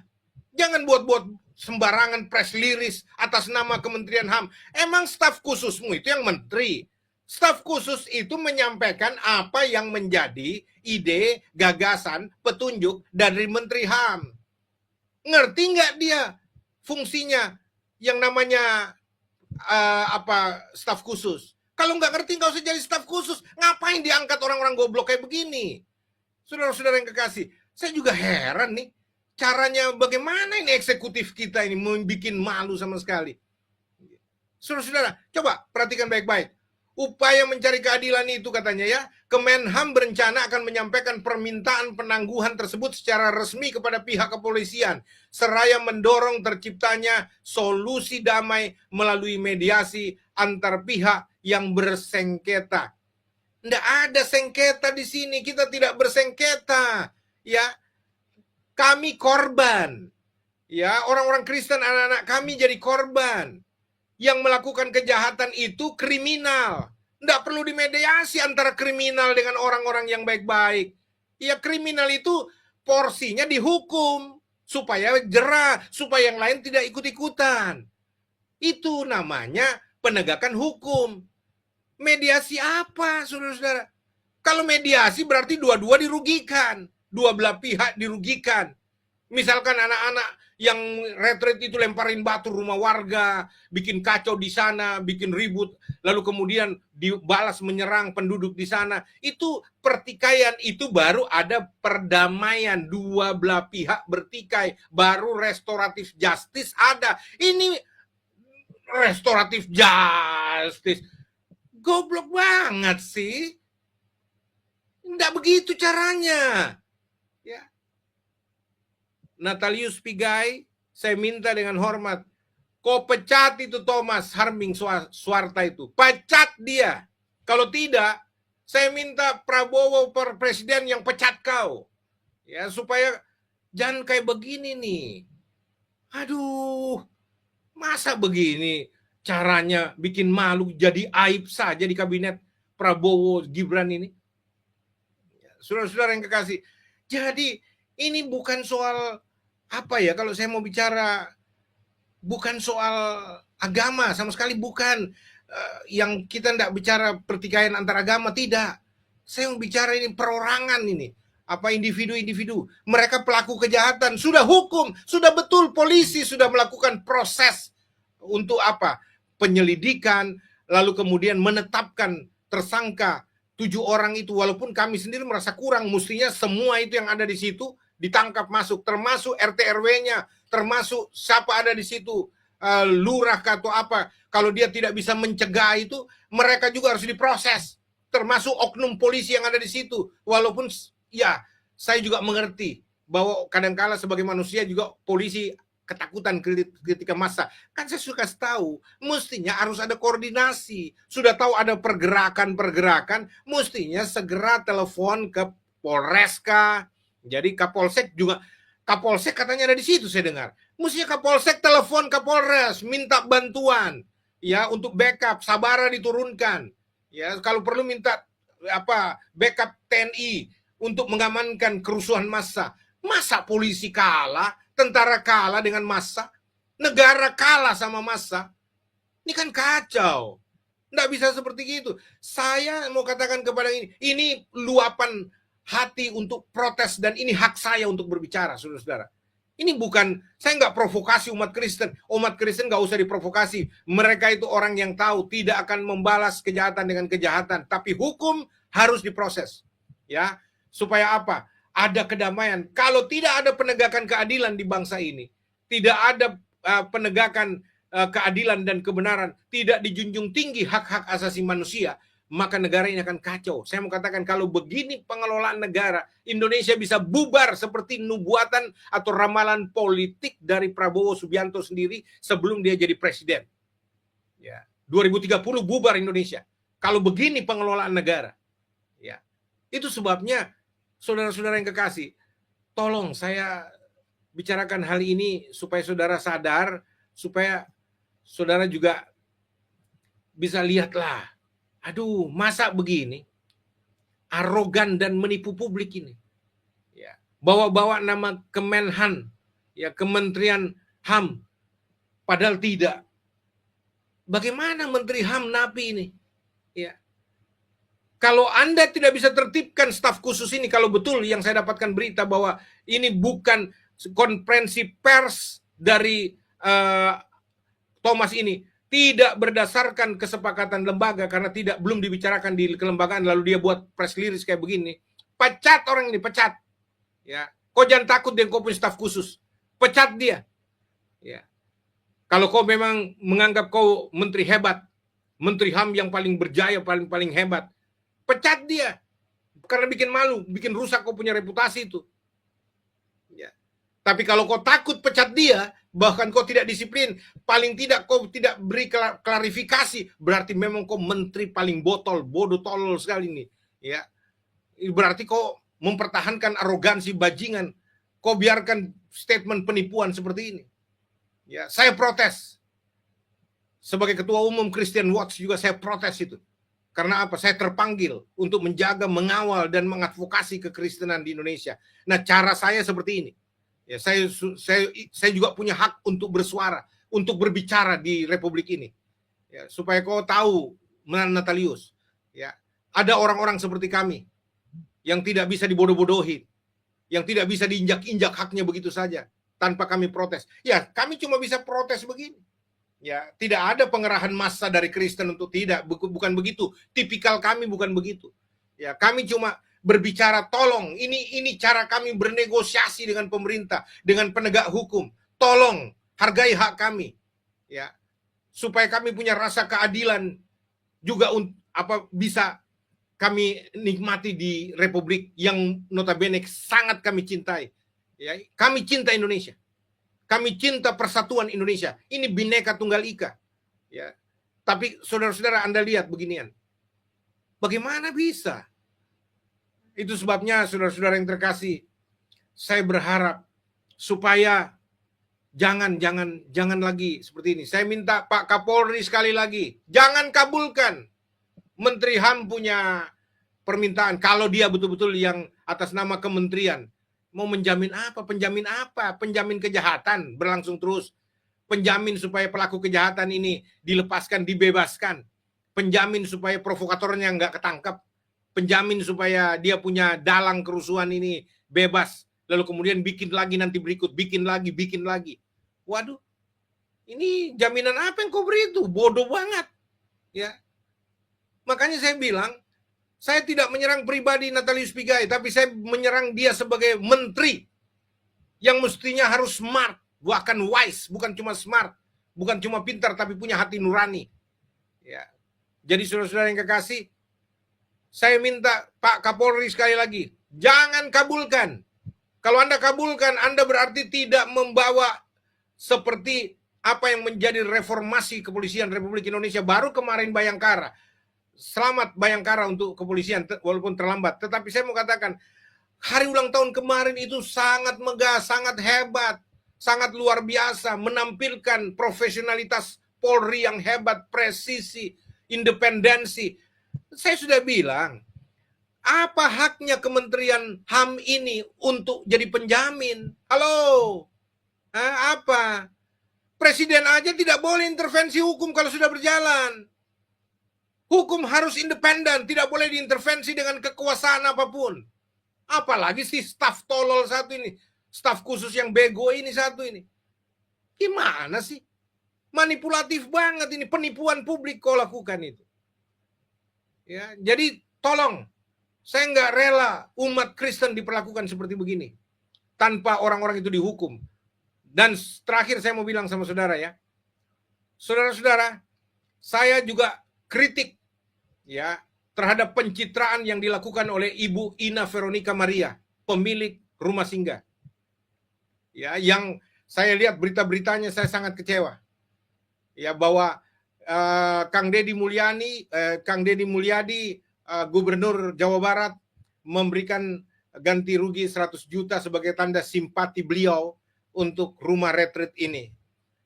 Jangan buat-buat sembarangan press release atas nama Kementerian HAM. Emang staf khususmu itu yang menteri. Staf khusus itu menyampaikan apa yang menjadi ide, gagasan, petunjuk dari Menteri HAM. Ngerti nggak dia fungsinya? Yang namanya staf khusus. Kalau nggak ngerti nggak usah jadi staf khusus. Ngapain diangkat orang-orang goblok kayak begini? Saudara-saudara yang kekasih, saya juga heran nih. Caranya bagaimana ini eksekutif kita ini membuat malu sama sekali. Saudara-saudara, coba perhatikan baik-baik. Upaya mencari keadilan itu katanya ya, Kemenham berencana akan menyampaikan permintaan penangguhan tersebut secara resmi kepada pihak kepolisian, seraya mendorong terciptanya solusi damai melalui mediasi antar pihak yang bersengketa. Nggak ada sengketa di sini, kita tidak bersengketa. Ya, kami korban. Ya, orang-orang Kristen, anak-anak kami jadi korban. Yang melakukan kejahatan itu kriminal. Nggak perlu dimediasi antara kriminal dengan orang-orang yang baik-baik. Ya kriminal itu porsinya dihukum. Supaya jerah. Supaya yang lain tidak ikut-ikutan. Itu namanya penegakan hukum. Mediasi apa, saudara-saudara? Kalau mediasi berarti dua-dua dirugikan. Dua belah pihak dirugikan. Misalkan anak-anak Yang retreat itu lemparin batu rumah warga, bikin kacau di sana, bikin ribut, lalu kemudian dibalas menyerang penduduk di sana. Itu pertikaian, itu baru ada perdamaian, dua belah pihak bertikai, baru restoratif justice ada. Ini restoratif justice, goblok banget sih. Nggak begitu caranya. Ya. Natalius Pigai, saya minta dengan hormat, kau pecat itu Thomas Harbing Swarta itu. Pecat dia. Kalau tidak, saya minta Prabowo presiden yang pecat kau. Ya, supaya jangan kayak begini nih. Aduh, masa begini caranya bikin malu, jadi aib saja di kabinet Prabowo Gibran ini. Saudara-saudara yang kekasih, jadi ini bukan soal apa ya, kalau saya mau bicara bukan soal agama sama sekali, bukan yang kita tidak bicara pertikaian antar agama, tidak. Saya mau bicara ini perorangan ini, apa individu-individu, mereka pelaku kejahatan, sudah hukum, sudah betul polisi sudah melakukan proses untuk apa? Penyelidikan, lalu kemudian menetapkan tersangka 7 orang itu, walaupun kami sendiri merasa kurang, mestinya semua itu yang ada di situ ditangkap masuk, termasuk RT RW-nya, termasuk siapa ada di situ, lurah atau apa. Kalau dia tidak bisa mencegah itu, mereka juga harus diproses, termasuk oknum polisi yang ada di situ. Walaupun ya, saya juga mengerti bahwa kadang-kala sebagai manusia juga polisi ketakutan ketika masa. Kan saya suka tahu, mestinya harus ada koordinasi. Sudah tahu ada pergerakan-pergerakan, mestinya segera telepon ke Polreska. Jadi Kapolsek juga, Kapolsek katanya ada di situ saya dengar. Mestinya Kapolsek telepon Kapolres, minta bantuan ya untuk backup, Sabara diturunkan. Ya, kalau perlu minta apa backup TNI untuk mengamankan kerusuhan massa. Masa polisi kalah, tentara kalah dengan massa, negara kalah sama massa? Ini kan kacau. Nggak bisa seperti itu. Saya mau katakan kepada ini luapan hati untuk protes, dan ini hak saya untuk berbicara, saudara-saudara. Ini bukan, saya nggak provokasi umat Kristen. Umat Kristen nggak usah diprovokasi. Mereka itu orang yang tahu tidak akan membalas kejahatan dengan kejahatan. Tapi hukum harus diproses. Ya, supaya apa? Ada kedamaian. Kalau tidak ada penegakan keadilan di bangsa ini, tidak ada penegakan keadilan dan kebenaran, tidak dijunjung tinggi hak-hak asasi manusia, maka negara ini akan kacau. Saya mau katakan, kalau begini pengelolaan negara, Indonesia bisa bubar seperti nubuatan atau ramalan politik dari Prabowo Subianto sendiri sebelum dia jadi presiden. Ya, 2030 bubar Indonesia. Kalau begini pengelolaan negara. Ya. Itu sebabnya, saudara-saudara yang kekasih, tolong saya bicarakan hal ini supaya saudara sadar, supaya saudara juga bisa lihatlah. Aduh, masa begini? Arogan dan menipu publik ini. Ya, bawa-bawa nama Kemenhan, ya, Kementerian HAM, padahal tidak. Bagaimana Menteri HAM napi ini? Ya. Kalau Anda tidak bisa tertibkan staf khusus ini, kalau betul yang saya dapatkan berita bahwa ini bukan konferensi pers dari Thomas ini, tidak berdasarkan kesepakatan lembaga, karena belum dibicarakan di kelembagaan, lalu dia buat press release kayak begini, pecat orang ini, pecat. Ya, kau jangan takut dengan kau punya staf khusus, pecat dia. Ya, kalau kau memang menganggap kau menteri hebat, menteri HAM yang paling berjaya, paling hebat, pecat dia, karena bikin malu, bikin rusak kau punya reputasi itu. Ya. Tapi kalau kau takut pecat dia, bahkan kau tidak disiplin, paling tidak kau tidak beri klarifikasi, berarti memang kau menteri paling bodoh tolol sekali nih. Ya, berarti kau mempertahankan arogansi bajingan, kau biarkan statement penipuan seperti ini. Ya, saya protes. Sebagai ketua umum Christian Watch juga saya protes itu. Karena apa? Saya terpanggil untuk menjaga, mengawal, dan mengadvokasi kekristenan di Indonesia. Nah, cara saya seperti ini. Ya, saya juga punya hak untuk bersuara, untuk berbicara di Republik ini. Ya, supaya kau tahu, Natalius, ya, ada orang-orang seperti kami yang tidak bisa dibodoh-bodohi, yang tidak bisa diinjak-injak haknya begitu saja. tanpa kami protes. Ya, kami cuma bisa protes begini. Ya, tidak ada pengerahan massa dari Kristen untuk tidak, bukan begitu. Tipikal kami bukan begitu. Ya, kami cuma berbicara tolong, ini cara kami bernegosiasi dengan pemerintah, dengan penegak hukum. Tolong hargai hak kami. Ya, supaya kami punya rasa keadilan juga bisa kami nikmati di republik yang notabene sangat kami cintai. Ya, kami cinta Indonesia. Kami cinta persatuan Indonesia. Ini Bhinneka Tunggal Ika. Ya. Tapi saudara-saudara, Anda lihat beginian. Bagaimana bisa? Itu sebabnya saudara-saudara yang terkasih, saya berharap supaya jangan lagi seperti ini. Saya minta Pak Kapolri sekali lagi, jangan kabulkan Menteri HAM punya permintaan. Kalau dia betul-betul yang atas nama kementerian, mau menjamin apa? Penjamin apa? Penjamin kejahatan berlangsung terus. Penjamin supaya pelaku kejahatan ini dilepaskan, dibebaskan. Penjamin supaya provokatornya nggak ketangkap. Penjamin supaya dia punya dalang kerusuhan ini bebas. Lalu kemudian bikin lagi nanti berikut, bikin lagi. Waduh, ini jaminan apa yang kau beri itu? Bodoh banget. Ya. Makanya saya bilang, saya tidak menyerang pribadi Natalius Pigai, tapi saya menyerang dia sebagai menteri yang mestinya harus smart, bahkan wise, bukan cuma smart, bukan cuma pintar, tapi punya hati nurani. Ya. Jadi saudara-saudara yang kekasih, saya minta Pak Kapolri sekali lagi, jangan kabulkan. Kalau Anda kabulkan, Anda berarti tidak membawa seperti apa yang menjadi reformasi kepolisian Republik Indonesia baru kemarin Bayangkara. Selamat Bayangkara untuk kepolisian walaupun terlambat. Tetapi saya mau katakan, hari ulang tahun kemarin itu sangat megah, sangat hebat, sangat luar biasa, menampilkan profesionalitas Polri yang hebat, presisi, independensi. Saya sudah bilang, apa haknya Kementerian HAM ini untuk jadi penjamin? Halo? Apa? Presiden aja tidak boleh intervensi hukum kalau sudah berjalan. Hukum harus independen, tidak boleh diintervensi dengan kekuasaan apapun. Apalagi si staf tolol satu ini, staf khusus yang bego ini satu ini. Gimana sih? Manipulatif banget ini, penipuan publik kau lakukan itu. Ya, jadi tolong, saya nggak rela umat Kristen diperlakukan seperti begini, tanpa orang-orang itu dihukum. Dan terakhir saya mau bilang sama saudara ya, saudara-saudara, saya juga kritik ya terhadap pencitraan yang dilakukan oleh Ibu Ina Veronica Maria, pemilik rumah singgah. Ya, yang saya lihat berita-beritanya saya sangat kecewa. Ya, bahwa Kang Deddy Mulyadi, Gubernur Jawa Barat, memberikan ganti rugi 100 juta sebagai tanda simpati beliau untuk rumah retreat ini.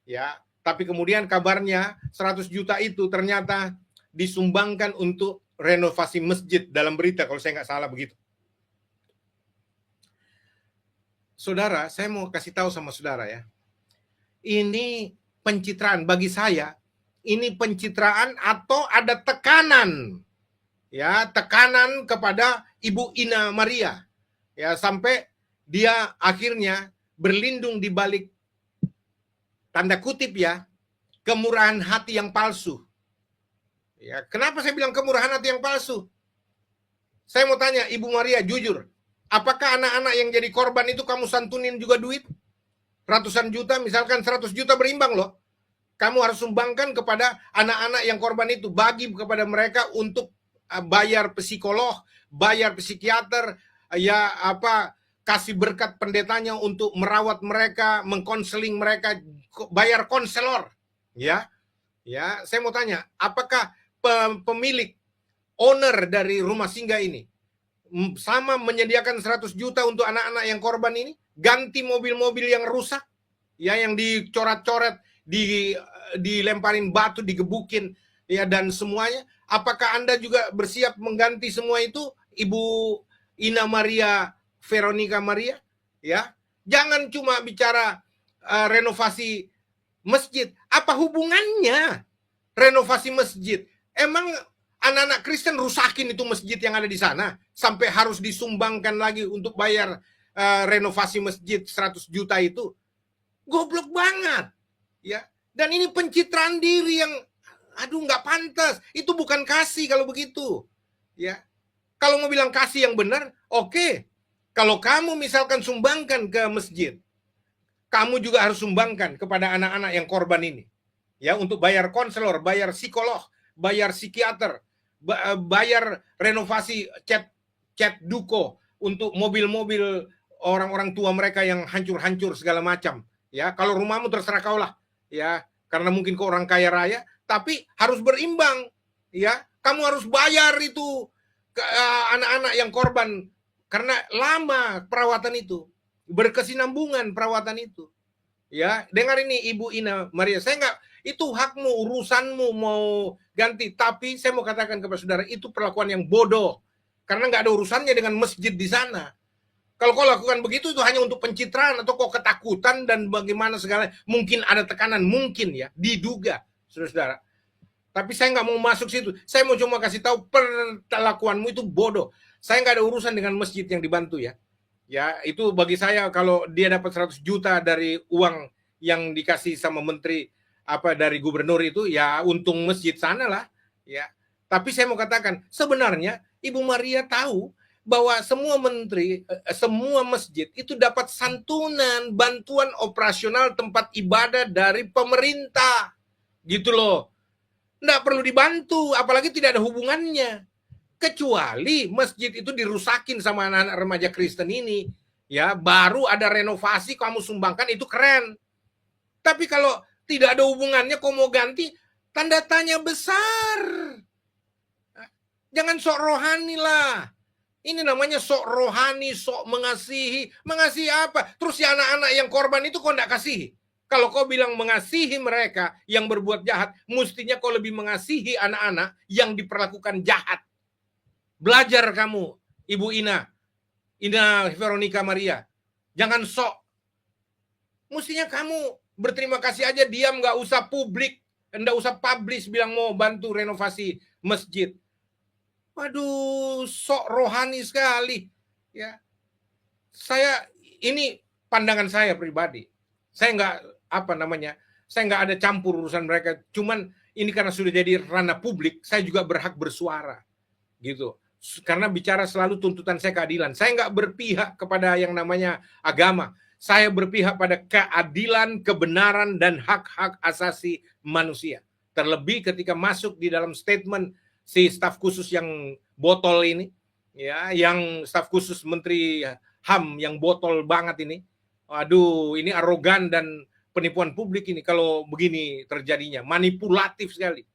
Ya, tapi kemudian kabarnya 100 juta itu ternyata disumbangkan untuk renovasi masjid dalam berita, kalau saya nggak salah begitu. Saudara, saya mau kasih tahu sama saudara ya, ini pencitraan bagi saya, ini pencitraan atau ada tekanan, ya tekanan kepada Ibu Ina Maria, ya sampai dia akhirnya berlindung di balik tanda kutip ya kemurahan hati yang palsu. Ya, kenapa saya bilang kemurahan hati yang palsu? Saya mau tanya, Ibu Maria, jujur, apakah anak-anak yang jadi korban itu kamu santunin juga duit? Ratusan juta, misalkan 100 juta berimbang loh. Kamu harus sumbangkan kepada anak-anak yang korban itu, bagi kepada mereka untuk bayar psikolog, bayar psikiater, ya kasih berkat pendetanya untuk merawat mereka, mengkonseling mereka, bayar konselor, ya. Ya, saya mau tanya, apakah pemilik owner dari rumah singgah ini sama menyediakan 100 juta untuk anak-anak yang korban ini, ganti mobil-mobil yang rusak, ya yang dicoret-coret, dilemparin batu, digebukin, ya dan semuanya? Apakah Anda juga bersiap mengganti semua itu, Ibu Ina Maria Veronica Maria? Ya, jangan cuma bicara renovasi masjid. Apa hubungannya renovasi masjid? Emang anak-anak Kristen rusakin itu masjid yang ada di sana sampai harus disumbangkan lagi untuk bayar renovasi masjid 100 juta itu? Goblok banget. Ya. Dan ini pencitraan diri yang aduh nggak pantas. Itu bukan kasih kalau begitu. Ya. Kalau mau bilang kasih yang benar, oke. Kalau kamu misalkan sumbangkan ke masjid, kamu juga harus sumbangkan kepada anak-anak yang korban ini. Ya, untuk bayar konselor, bayar psikolog, bayar psikiater, bayar renovasi cat duko untuk mobil-mobil orang-orang tua mereka yang hancur-hancur segala macam. Ya, kalau rumahmu terserah kau lah. Ya, karena mungkin kau orang kaya raya, tapi harus berimbang. Ya, kamu harus bayar itu ke anak-anak yang korban karena lama perawatan itu, berkesinambungan perawatan itu. Ya, dengar ini Ibu Ina Maria, saya nggak, itu hakmu, urusanmu mau ganti, tapi saya mau katakan kepada saudara, itu perlakuan yang bodoh, karena nggak ada urusannya dengan masjid di sana. Kalau kau lakukan begitu, itu hanya untuk pencitraan, atau kau ketakutan dan bagaimana segala, mungkin ada tekanan, mungkin ya, diduga, saudara-saudara. Tapi saya nggak mau masuk situ. Saya mau cuma kasih tahu perlakuanmu itu bodoh. Saya nggak ada urusan dengan masjid yang dibantu ya. Ya, itu bagi saya kalau dia dapat 100 juta dari uang yang dikasih sama menteri apa dari gubernur itu, ya untung masjid sana lah. Ya. Tapi saya mau katakan, sebenarnya Ibu Maria tahu bahwa semua menteri, semua masjid itu dapat santunan, bantuan operasional tempat ibadah dari pemerintah. Gitu loh. Nggak perlu dibantu, apalagi tidak ada hubungannya. Kecuali masjid itu dirusakin sama anak-anak remaja Kristen ini, ya baru ada renovasi kamu sumbangkan, itu keren. Tapi kalau tidak ada hubungannya, kau mau ganti, tanda tanya besar. Jangan sok rohani lah. Ini namanya sok rohani, sok mengasihi. Mengasihi apa? Terus si anak-anak yang korban itu kau nggak kasihi. Kalau kau bilang mengasihi mereka yang berbuat jahat, mestinya kau lebih mengasihi anak-anak yang diperlakukan jahat. Belajar kamu, Ibu Ina Veronica Maria. Jangan sok. Mestinya kamu berterima kasih aja, diam, nggak usah publik, nggak usah publish bilang mau bantu renovasi masjid. Waduh, sok rohani sekali. Ya, saya ini pandangan saya pribadi. Saya nggak saya nggak ada campur urusan mereka. Cuman ini karena sudah jadi ranah publik, saya juga berhak bersuara, gitu. Karena bicara selalu tuntutan saya keadilan. Saya nggak berpihak kepada yang namanya agama. Saya berpihak pada keadilan, kebenaran, dan hak-hak asasi manusia. Terlebih ketika masuk di dalam statement si staf khusus yang botol ini, ya, yang staf khusus Menteri HAM yang botol banget ini. Waduh, ini arogan dan penipuan publik ini kalau begini terjadinya, manipulatif sekali.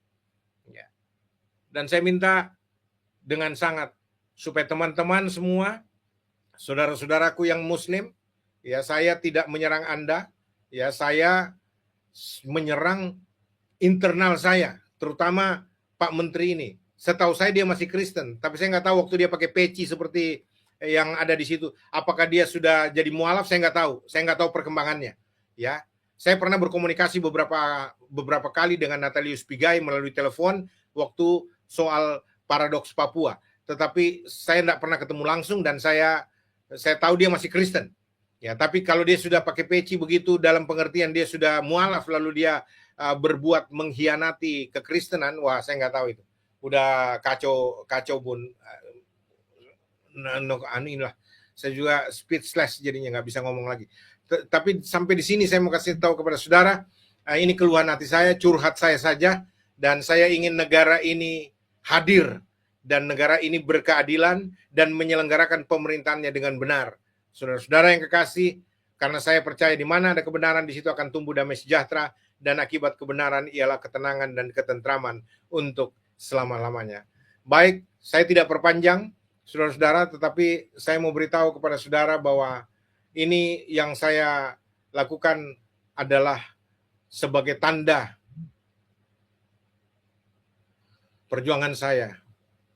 Ya. Dan saya minta dengan sangat supaya teman-teman semua, saudara-saudaraku yang Muslim, ya saya tidak menyerang Anda, ya saya menyerang internal saya, terutama Pak Menteri ini. Setahu saya dia masih Kristen, tapi saya nggak tahu waktu dia pakai peci seperti yang ada di situ, apakah dia sudah jadi mualaf, saya nggak tahu perkembangannya. Ya, saya pernah berkomunikasi beberapa kali dengan Natalius Pigai melalui telepon waktu soal paradoks Papua, tetapi saya tidak pernah ketemu langsung dan saya tahu dia masih Kristen. Ya, tapi kalau dia sudah pakai peci begitu dalam pengertian dia sudah mualaf lalu dia berbuat mengkhianati kekristenan, wah saya nggak tahu itu. Udah kacau bun. Inilah saya juga speechless jadinya, nggak bisa ngomong lagi. Tapi sampai di sini saya mau kasih tahu kepada saudara, ini keluhan hati saya, curhat saya saja, dan saya ingin negara ini hadir dan negara ini berkeadilan dan menyelenggarakan pemerintahannya dengan benar. Saudara-saudara yang kekasih, karena saya percaya di mana ada kebenaran, di situ akan tumbuh damai sejahtera, dan akibat kebenaran ialah ketenangan dan ketentraman untuk selama-lamanya. Baik, saya tidak perpanjang, saudara-saudara, tetapi saya mau beritahu kepada saudara bahwa ini yang saya lakukan adalah sebagai tanda perjuangan saya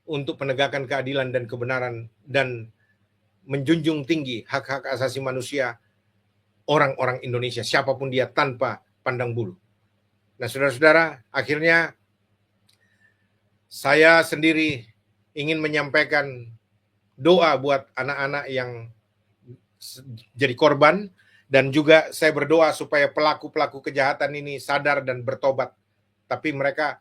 untuk penegakan keadilan dan kebenaran dan menjunjung tinggi hak-hak asasi manusia orang-orang Indonesia, siapapun dia, tanpa pandang bulu. Nah, saudara-saudara, akhirnya saya sendiri ingin menyampaikan doa buat anak-anak yang jadi korban Dan juga saya berdoa supaya pelaku-pelaku kejahatan ini sadar dan bertobat. Tapi mereka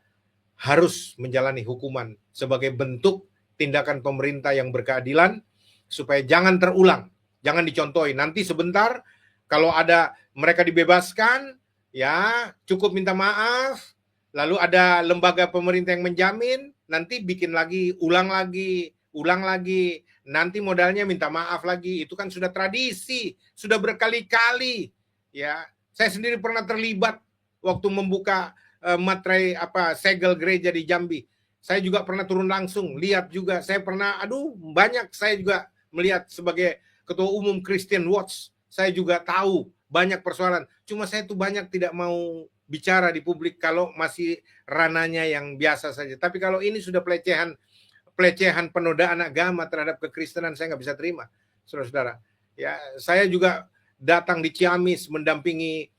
harus menjalani hukuman sebagai bentuk tindakan pemerintah yang berkeadilan supaya jangan terulang, jangan dicontohi. Nanti sebentar kalau ada mereka dibebaskan, ya cukup minta maaf, lalu ada lembaga pemerintah yang menjamin, nanti bikin lagi, ulang lagi, nanti modalnya minta maaf lagi. Itu kan sudah tradisi, sudah berkali-kali. Ya, saya sendiri pernah terlibat waktu membuka materai segel gereja di Jambi. Saya juga pernah turun langsung, lihat juga. Saya pernah, banyak saya juga melihat sebagai Ketua Umum Christian Watch. Saya juga tahu banyak persoalan. Cuma saya tuh banyak tidak mau bicara di publik kalau masih ranahnya yang biasa saja. Tapi kalau ini sudah pelecehan penodaan agama terhadap kekristenan, saya nggak bisa terima, saudara-saudara. Ya, saya juga datang di Ciamis mendampingi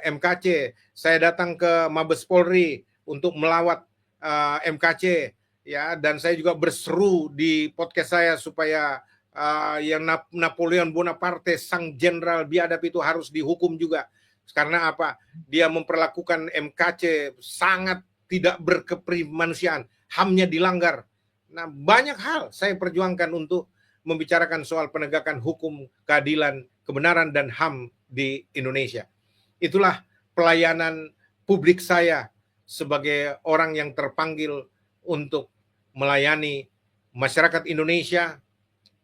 MKC. Saya datang ke Mabes Polri untuk melawat MKC, ya, dan saya juga berseru di podcast saya supaya yang Napoleon Bonaparte, sang jenderal biadab itu harus dihukum juga. Karena apa? Dia memperlakukan MKC sangat tidak berkemanusiaan, HAM-nya dilanggar. Nah, banyak hal saya perjuangkan untuk membicarakan soal penegakan hukum, keadilan, kebenaran, dan HAM di Indonesia. Itulah pelayanan publik saya sebagai orang yang terpanggil untuk melayani masyarakat Indonesia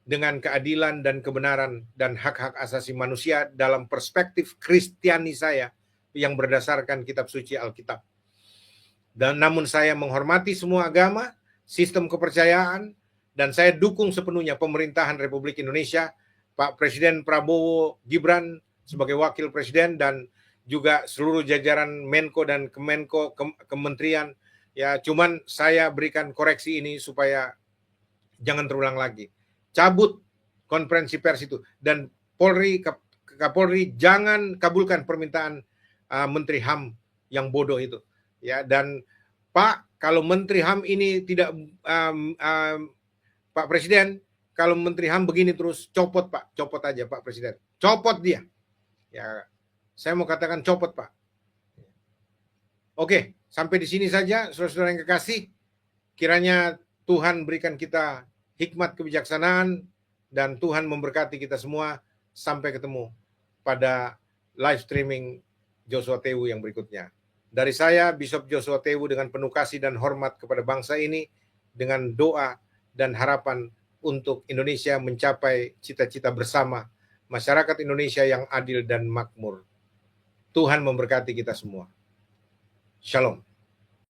dengan keadilan dan kebenaran dan hak-hak asasi manusia dalam perspektif Kristiani saya yang berdasarkan kitab suci Alkitab. Dan namun saya menghormati semua agama, sistem kepercayaan, dan saya dukung sepenuhnya pemerintahan Republik Indonesia, Pak Presiden Prabowo Gibran sebagai Wakil Presiden, dan juga seluruh jajaran Menko dan Kemenko, kementerian. Ya, cuman saya berikan koreksi ini supaya jangan terulang lagi. Cabut konferensi pers itu, dan Kapolri jangan kabulkan permintaan Menteri HAM yang bodoh itu. Ya, dan Pak, kalau Menteri HAM ini tidak, Pak Presiden, kalau Menteri HAM begini terus, copot Pak, copot aja Pak Presiden, copot dia. Ya, saya mau katakan copot Pak. Oke, sampai di sini saja, saudara-saudara yang kekasih. Kiranya Tuhan berikan kita hikmat kebijaksanaan, dan Tuhan memberkati kita semua. Sampai ketemu pada live streaming Joshua Tewu yang berikutnya. Dari saya, Bishop Joshua Tewu, dengan penuh kasih dan hormat kepada bangsa ini, dengan doa dan harapan untuk Indonesia mencapai cita-cita bersama, masyarakat Indonesia yang adil dan makmur. Tuhan memberkati kita semua. Shalom.